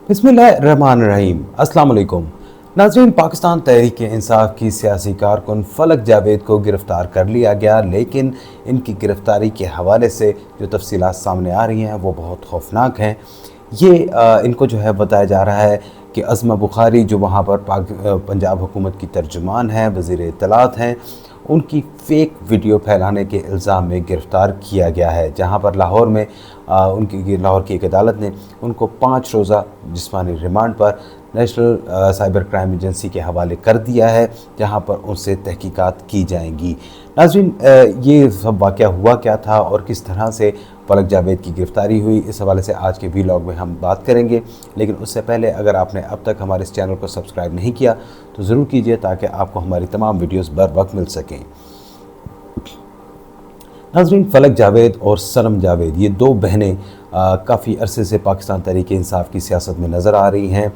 बिस्मिल्लाहिर्रहमानिर्रहीम। अस्सलाम वालेकुम नाज़रीन। पाकिस्तान तहरीक इंसाफ की सियासी कारकुन फलक जावेद को गिरफ़्तार कर लिया गया, लेकिन इनकी गिरफ़्तारी के हवाले से जो तफसीलात सामने आ रही हैं वो बहुत खौफनाक हैं। ये इनको जो है बताया जा रहा है कि अज़मा बुखारी जो वहाँ पर पंजाब हुकूमत की तर्जुमान है, वज़ीर इत्तलात हैं, उनकी फ़ेक वीडियो फैलाने के इल्ज़ाम में गिरफ़्तार किया गया है। जहाँ पर लाहौर में लाहौर की एक अदालत ने उनको 5 रोज़ा जिस्मानी रिमांड पर नेशनल साइबर क्राइम एजेंसी के हवाले कर दिया है, जहां पर उनसे तहकीकात की जाएंगी। नाज़रीन, ये सब वाक़या हुआ क्या था और किस तरह से फलक जावेद की गिरफ़्तारी हुई, इस हवाले से आज के वीलॉग में हम बात करेंगे। लेकिन उससे पहले अगर आपने अब तक हमारे इस चैनल को सब्सक्राइब नहीं किया तो ज़रूर कीजिए, ताकि आपको हमारी तमाम वीडियोज़ बर वक्त मिल सकें। नाज़रीन, फलक जावेद और सनम जावेद ये दो बहनें काफ़ी अरसे से पाकिस्तान तहरीक इंसाफ की सियासत में नज़र आ रही हैं।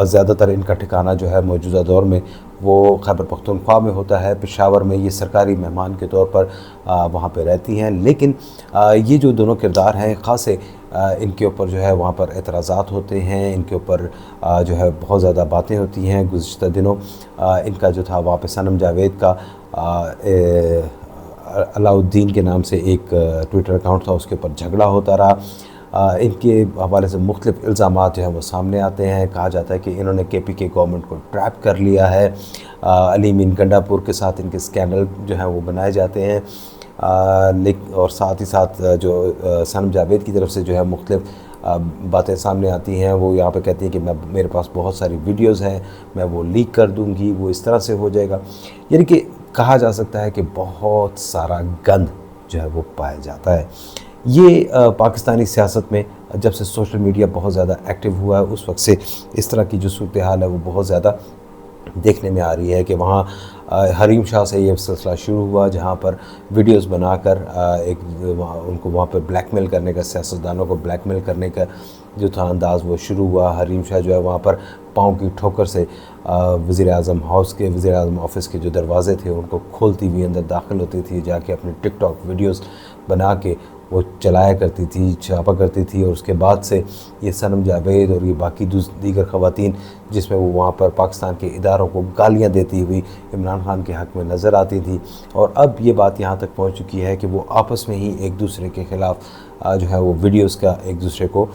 ज़्यादातर इनका ठिकाना जो है मौजूदा दौर में वो खैबर पख्तूनख्वा में होता है। पेशावर में ये सरकारी मेहमान के तौर पर वहाँ पे रहती हैं। लेकिन ये जो दोनों किरदार हैं, ख़ासे इनके ऊपर जो है वहाँ पर एतराज़ात होते हैं, इनके ऊपर जो है बहुत ज़्यादा बातें होती हैं। गुज़िश्ता दिनों इनका जो था वहाँ पे सनम जावेद का अलाउद्दीन के नाम से एक ट्विटर अकाउंट था, उसके ऊपर झगड़ा होता रहा। इनके हवाले से मुख्तलिफ़ इल्ज़ामात जो हैं वो सामने आते हैं। कहा जाता है कि इन्होंने KPK गवर्नमेंट को ट्रैप कर लिया है। अली मीन गंडापुर के साथ इनके स्कैंडल जो हैं वो बनाए जाते हैं। और साथ ही साथ जो सनम जावेद की तरफ से जो है मुख्तलिफ़ बातें सामने आती हैं। वो यहाँ पे कहती हैं कि मेरे पास बहुत सारी वीडियोज़ हैं, मैं वो लीक कर दूँगी, वो इस तरह से हो जाएगा। यानी कि कहा जा सकता है कि बहुत सारा गंद जो है वो पाया जाता है। ये पाकिस्तानी सियासत में जब से सोशल मीडिया बहुत ज़्यादा एक्टिव हुआ है, उस वक्त से इस तरह की जो सूरत हाल है वो बहुत ज़्यादा देखने में आ रही है कि वहाँ हरीम शाह से ये सिलसिला शुरू हुआ, जहाँ पर वीडियोस बनाकर उनको वहाँ पर ब्लैकमेल करने का, सियासतदानों को ब्लैकमेल करने का जो था अंदाज़ वो शुरू हुआ। हरीम शाह जो है वहाँ पर पाँव की ठोकर से वज़ीर आज़म हाउस के, वज़ीर आज़म ऑफ़िस के जो दरवाज़े थे उनको खोलती हुई अंदर दाखिल होती थी, जाके अपने टिकटॉक वीडियोस बना के वो चलाया करती थी, छापा करती थी। और उसके बाद से ये सनम जावेद और ये बाकी दीगर ख़वातीन, जिसमें वो वहाँ पर पाकिस्तान के इदारों को गालियाँ देती हुई इमरान खान के हक़ में नज़र आती थी। और अब ये बात यहाँ तक पहुँच चुकी है कि वो आपस में ही एक दूसरे के ख़िलाफ़ जो है वो वीडियोस का एक दूसरे को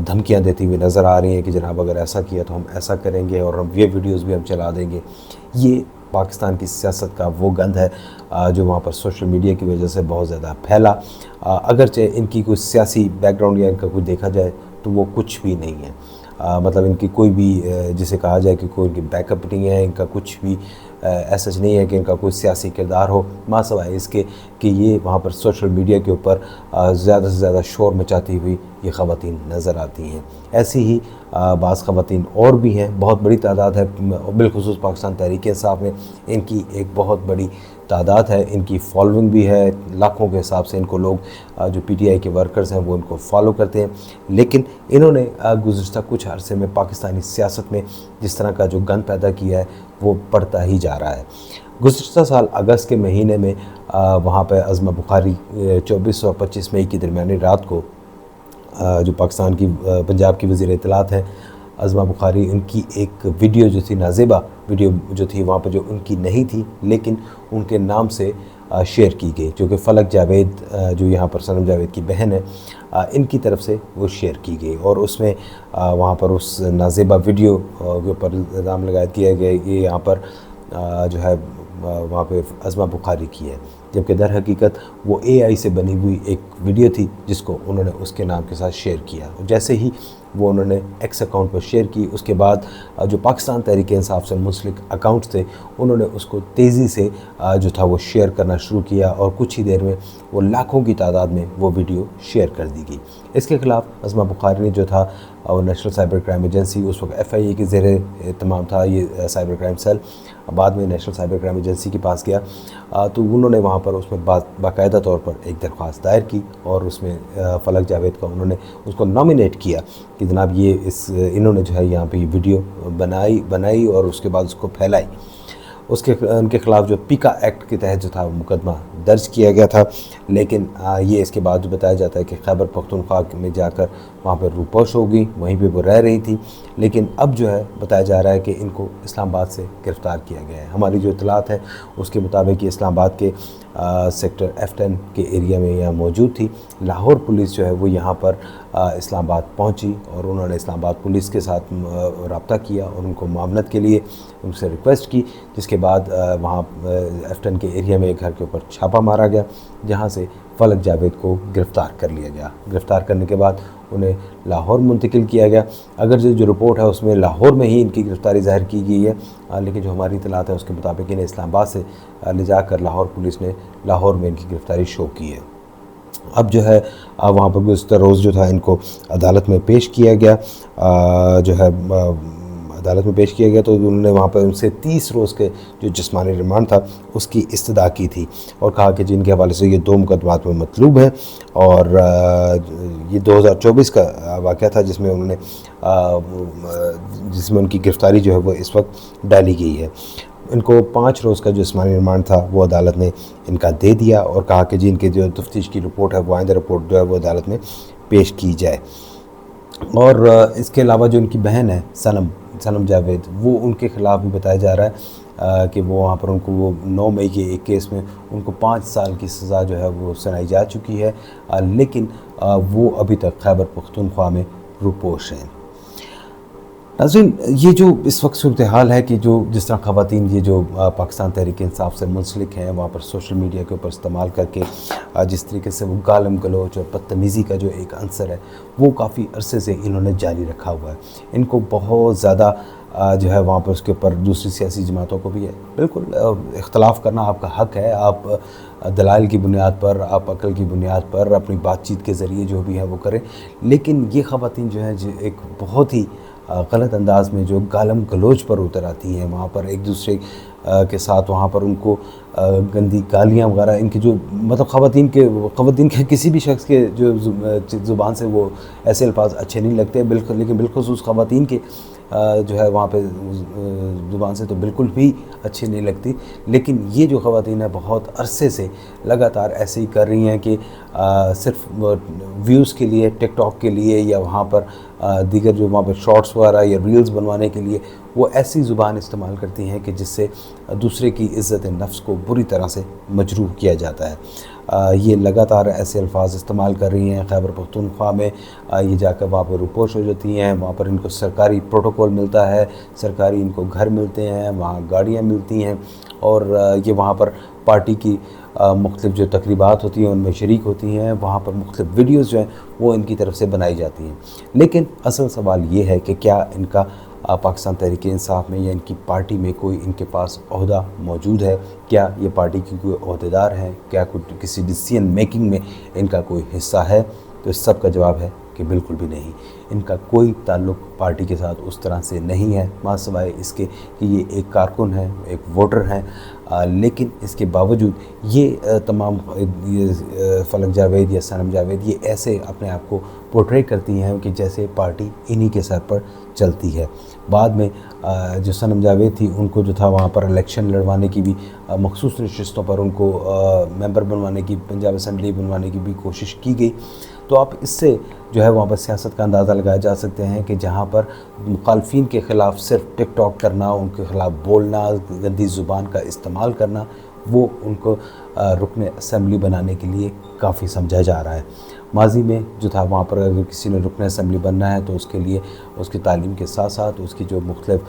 धमकियाँ देती हुई नज़र आ रही हैं कि जनाब अगर ऐसा किया तो हम ऐसा करेंगे और हम ये वीडियोस भी हम चला देंगे। ये पाकिस्तान की सियासत का वो गंद है जो वहाँ पर सोशल मीडिया की वजह से बहुत ज़्यादा फैला। अगरचे इनकी कोई सियासी बैकग्राउंड या इनका कोई देखा जाए तो वो कुछ भी नहीं है। मतलब इनकी कोई भी जिसे कहा जाए कि कोई इनकी बैकअप नहीं है, इनका कुछ भी ऐसा नहीं है कि इनका कोई सियासी किरदार हो, मासिवाय इसके कि ये वहाँ पर सोशल मीडिया के ऊपर ज़्यादा से ज़्यादा शोर मचाती हुई ये ख़वातीन नज़र आती हैं। ऐसी ही बाज़ ख़वातीन और भी हैं, बहुत बड़ी तादाद है। बिलखुसूस पाकिस्तान तहरीक इंसाफ में इनकी एक बहुत बड़ी तादाद है, इनकी फॉलोइंग भी है। लाखों के हिसाब से इनको लोग जो PTI के वर्कर्स हैं वो इनको फॉलो करते हैं। लेकिन इन्होंने गुज़िश्ता कुछ अरसे में पाकिस्तानी सियासत में जिस तरह का जो गंद पैदा किया है वो बढ़ता ही जा रहा है। गुज़िश्ता साल अगस्त के महीने में वहाँ पर अज़मा बुखारी 24 और 25 मई की दरमियानी रात को जो पाकिस्तान की पंजाब की वज़ीर इत्तलात हैं अज़मा बुखारी, उनकी एक वीडियो जो थी, नाज़ेबा वीडियो जो थी वहाँ पर, जो उनकी नहीं थी लेकिन उनके नाम से शेयर की गई, जो कि फलक जावेद जो यहाँ पर सनम जावेद की बहन है, इनकी तरफ से वो शेयर की गई। और उसमें वहाँ पर उस नाज़ेबा वीडियो के ऊपर इल्ज़ाम लगाया किया गया ये यहाँ पर जो है वहाँ पे अज़मा बुखारी की है, जबकि दर हकीकत वो AI से बनी हुई एक वीडियो थी जिसको उन्होंने उसके नाम के साथ शेयर किया। और जैसे ही वो उन्होंने X अकाउंट पर शेयर की, उसके बाद जो पाकिस्तान तहरीक इंसाफ से मुंसलिक अकाउंट्स थे उन्होंने उसको तेज़ी से जो था वो शेयर करना शुरू किया और कुछ ही देर में वो लाखों की तादाद में वो वीडियो शेयर कर दी गई। इसके ख़िलाफ़ अज़मा बुखारी ने जो था और नेशनल साइबर क्राइम एजेंसी, उस वक्त FIA के ज़ेरे तमाम था ये साइबर क्राइम सेल, बाद में नेशनल साइबर क्राइम एजेंसी के पास गया तो उन्होंने वहाँ पर उसमें बाकायदा तौर पर एक दरख्वास्त दायर की और उसमें फलक जावेद का उन्होंने उसको नॉमिनेट किया कि जनाब इन्होंने जो है यहाँ पे वीडियो बनाई और उसके बाद उसको फैलाई। उसके उनके ख़िलाफ़ जो पीका एक्ट के तहत जो था मुकदमा दर्ज किया गया था। लेकिन ये इसके बाद बताया जाता है कि खैबर पख्तूनख्वा में जाकर वहाँ पर रूपोश हो गई, वहीं पे वो रह रही थी। लेकिन अब जो है बताया जा रहा है कि इनको इस्लामाबाद से गिरफ़्तार किया गया है। हमारी जो इतलात है उसके मुताबिक ये इस्लामाबाद के सेक्टर F10 के एरिया में यहाँ मौजूद थी। लाहौर पुलिस जो है वो यहाँ पर इस्लामाबाद पहुँची और उन्होंने इस्लामाबाद पुलिस के साथ रब्ता किया और उनको मामलत के लिए उनसे रिक्वेस्ट की, जिसके बाद वहाँ F10 के एरिया में एक घर के ऊपर छापा मारा गया, जहाँ से फलक जावेद को गिरफ़्तार कर लिया गया। गिरफ़्तार करने के बाद उन्हें लाहौर मुंतकिल किया गया। अगर जो रिपोर्ट है उसमें लाहौर में ही इनकी गिरफ़्तारी ज़ाहिर की गई है, लेकिन जो हमारी इतलात है उसके मुताबिक इन्हें इस्लामाबाद से ले जाकर लाहौर पुलिस ने लाहौर में इनकी गिरफ़्तारी शो की है। अब जो है वहाँ पर गुज़िश्ता रोज़ जो था इनको अदालत में पेश किया गया, जो है अदालत में पेश किया गया तो उन्होंने वहाँ पर उनसे 30 रोज़ के जो जिस्मानी रिमांड था उसकी इस्तदा की थी और कहा कि जिनके हवाले से ये 2 मुकदमात में मतलूब हैं। और ये 2024 का वाक़या था जिसमें उनकी गिरफ़्तारी जो है वो इस वक्त डाली गई है। इनको 5 रोज़ का जो जिस्मानी रिमांड था वो अदालत ने इनका दे दिया और कहा कि जी इनके जो तफ्तीश की रिपोर्ट है वो आइंदा रिपोर्ट जो है वो अदालत में पेश की जाए। और इसके अलावा जो उनकी बहन है सनम जावेद, वो उनके ख़िलाफ़ भी बताया जा रहा है कि वो वहाँ पर उनको वो 9 मई के एक केस में उनको 5 साल की सज़ा जो है वो सुनाई जा चुकी है, लेकिन वो अभी तक खैबर पख्तूनख्वा में रूपोश हैं। नाज़रीन, ये जो इस वक्त सूरत हाल है कि जो जिस तरह ख़वातीन ये जो पाकिस्तान तहरीक इंसाफ से मुंसलिक हैं वहाँ पर सोशल मीडिया के ऊपर इस्तेमाल करके जिस तरीके से वो गालम गलोच और बदतमीज़ी का जो एक अंसर है वो काफ़ी अरसे से इन्होंने जारी रखा हुआ है। इनको बहुत ज़्यादा जो है वहाँ पर उसके ऊपर दूसरी सियासी जमातों को भी है, बिल्कुल इख्तलाफ करना आपका हक़ है, आप दलाइल की बुनियाद पर, आप अक़ल की बुनियाद पर अपनी बातचीत के ज़रिए जो भी है वो करें। लेकिन ये ख़वातीन जो हैं जो एक बहुत ही गलत अंदाज में जो गालम गलोच पर उतर आती हैं, वहाँ पर एक दूसरे के साथ वहाँ पर उनको गंदी गालियाँ वगैरह, इनकी जो मतलब ख़वातीन के किसी भी शख्स के जो ज़ुबान से वो ऐसे अल्फाज अच्छे नहीं लगते बिल्कुल, लेकिन बिलख़ुसूस ख़वातीन के जो है वहाँ पे ज़ुबान से तो बिल्कुल भी अच्छी नहीं लगती। लेकिन ये जो ख़वातीन है बहुत अरसे से लगातार ऐसे ही कर रही हैं कि सिर्फ व्यूज़ के लिए, टिकटॉक के लिए या वहाँ पर दीगर जो वहाँ पर शॉर्ट्स वगैरह या रील्स बनवाने के लिए वो ऐसी ज़ुबान इस्तेमाल करती हैं कि जिससे दूसरे की इज़्ज़त नफ्स को बुरी तरह से मजरूह किया जाता है। ये लगातार ऐसे अल्फाज इस्तेमाल कर रही हैं। खैबर पख्तूनख्वा में ये जाकर वहाँ पर रूपोश हो जाती हैं, वहाँ पर इनको सरकारी प्रोटोकॉल मिलता है, सरकारी इनको घर मिलते हैं, वहाँ गाड़ियाँ मिलती हैं और ये वहाँ पर पार्टी की मुख्तलिफ़ जो तकरीबात होती हैं उनमें शरीक होती हैं, वहाँ पर मुख्तलिफ़ वीडियोज़ जो हैं वो इनकी तरफ से बनाई जाती हैं। लेकिन असल सवाल ये है कि क्या इनका पाकिस्तान तहरीक इंसाफ में या इनकी पार्टी में कोई इनके पास ओहदा मौजूद है? क्या ये पार्टी की कोई ओहदेदार हैं? क्या कोई किसी डिसीजन मेकिंग में इनका कोई हिस्सा है? तो इस सब का जवाब है कि बिल्कुल भी नहीं। इनका कोई ताल्लुक़ पार्टी के साथ उस तरह से नहीं है, मासिवाय इसके कि ये एक कारकुन हैं, एक वोटर हैं। लेकिन इसके बावजूद ये तमाम ये फलक जावेद या सनम जावेद ये ऐसे अपने आप को पोर्ट्रे करती हैं कि जैसे पार्टी इन्हीं के सर पर चलती है। बाद में जो सनम जावेद थी उनको जो था वहाँ पर इलेक्शन लड़वाने की भी मखसूस नशिस्तों पर उनको मेंबर बनवाने की, पंजाब असम्बली बनवाने की भी कोशिश की गई। तो आप इससे जो है वहाँ पर सियासत का अंदाज़ा लगाया जा सकते हैं कि जहाँ पर मुखालफिन के ख़िलाफ़ सिर्फ टिकटॉक करना, उनके ख़िलाफ़ बोलना, गंदी ज़ुबान का इस्तेमाल करना, वो उनको रुकन असम्बली बनाने के लिए काफ़ी समझा जा रहा है। माजी में जो था वहाँ पर अगर किसी ने रुकन असम्बली बनना है तो उसके लिए उसकी तालीम के साथ साथ उसकी जो मुख्तलिफ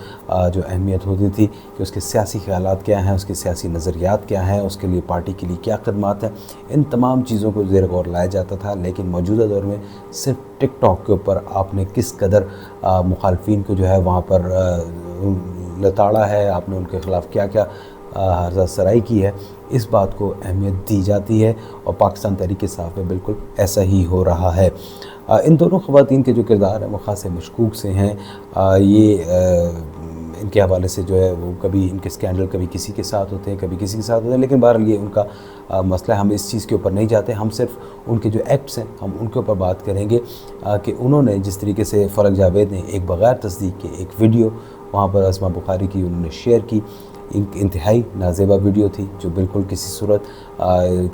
जो अहमियत होती थी कि उसके सियासी ख़यालात क्या हैं, उसके सियासी नज़रियात क्या हैं, उसके लिए पार्टी के लिए क्या खदमात हैं, इन तमाम चीज़ों को ज़ेर गौर लाया जाता था। लेकिन मौजूदा दौर में सिर्फ टिकटॉक के ऊपर आपने किस कदर मुखालफिन को जो है वहाँ पर लताड़ा है, आपने उनके ख़िलाफ़ क्या क्या हर्जा सराई की है, इस बात को अहमियत दी जाती है और पाकिस्तान तहरीक इंसाफ में बिल्कुल ऐसा ही हो रहा है। इन दोनों ख़वातीन के जो किरदार हैं वो ख़ासे मशकूक से हैं। ये इनके हवाले से जो है वो कभी इनके स्कैंडल कभी किसी के साथ होते हैं, कभी किसी के साथ होते हैं, लेकिन बहरहाल ये उनका मसला है। हम इस चीज़ के ऊपर नहीं जाते, हम सिर्फ उनके जो एक्ट्स हैं हम उनके ऊपर बात करेंगे कि उन्होंने जिस तरीके से फलक जावेद ने एक बग़ैर तस्दीक के एक वीडियो वहाँ पर अस्मा बुखारी की उन्होंने शेयर की, एक इंतहाई नाजेबा वीडियो थी जो बिल्कुल किसी सूरत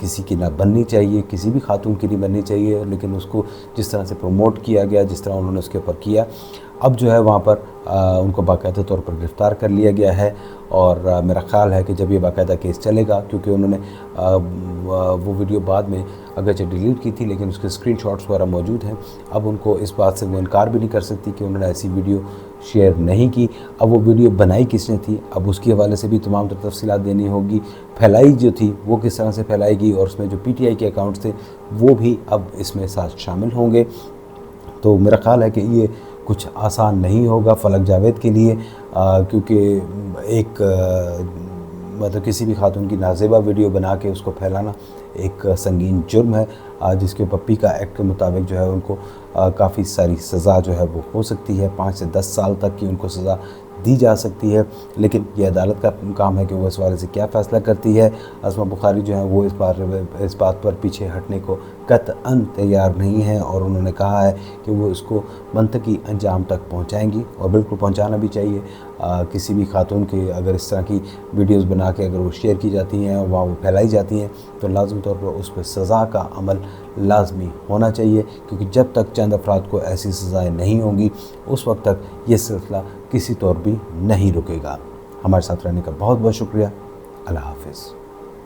किसी की ना बननी चाहिए, किसी भी खातून की नहीं बननी चाहिए, लेकिन उसको जिस तरह से प्रमोट किया गया, जिस तरह उन्होंने उसके ऊपर किया, अब जो है वहाँ पर उनको बाकायदा तौर पर गिरफ़्तार कर लिया गया है। और मेरा ख़्याल है कि जब ये बाकायदा केस चलेगा, क्योंकि उन्होंने वो वीडियो बाद में अगरचे डिलीट की थी लेकिन उसके स्क्रीनशॉट्स वगैरह मौजूद हैं, अब उनको इस बात से वो इनकार भी नहीं कर सकती कि उन्होंने ऐसी वीडियो शेयर नहीं की। अब वो वीडियो बनाई किसने थी, अब उसके हवाले से भी तमाम तर तफसीलात देनी होगी। फैलाई जो थी वो किस तरह से फैलाएगी, और उसमें जो PTI के अकाउंट्स थे वो भी अब इसमें साथ शामिल होंगे। तो मेरा ख़्याल है कि ये कुछ आसान नहीं होगा फ़लक जावेद के लिए, क्योंकि एक मतलब किसी भी खातून की नाजेबा वीडियो बना के उसको फैलाना एक संगीन जुर्म है, जिसके ऊपर पीका एक्ट के मुताबिक जो है उनको काफ़ी सारी सज़ा जो है वो हो सकती है, 5 से 10 साल तक की उनको सज़ा दी जा सकती है। लेकिन ये अदालत का काम है कि वो इस बारे से क्या फ़ैसला करती है। अस्मा बुखारी जो है वो इस बात पर पीछे हटने को कतअन तैयार नहीं है, और उन्होंने कहा है कि वो इसको मंतकी अंजाम तक पहुंचाएंगी, और बिल्कुल पहुंचाना भी चाहिए। किसी भी खातून के अगर इस तरह की वीडियोस बना के अगर वो शेयर की जाती हैं और वहाँ वो फैलाई जाती हैं, तो लाज़मी तौर पर उस पर सज़ा का अमल लाजमी होना चाहिए, क्योंकि जब तक चंद अफराद को ऐसी सज़ाएँ नहीं होंगी उस वक्त तक ये सिलसिला किसी तौर भी नहीं रुकेगा। हमारे साथ रहने का बहुत बहुत शुक्रिया। अल्लाह हाफ़िज़।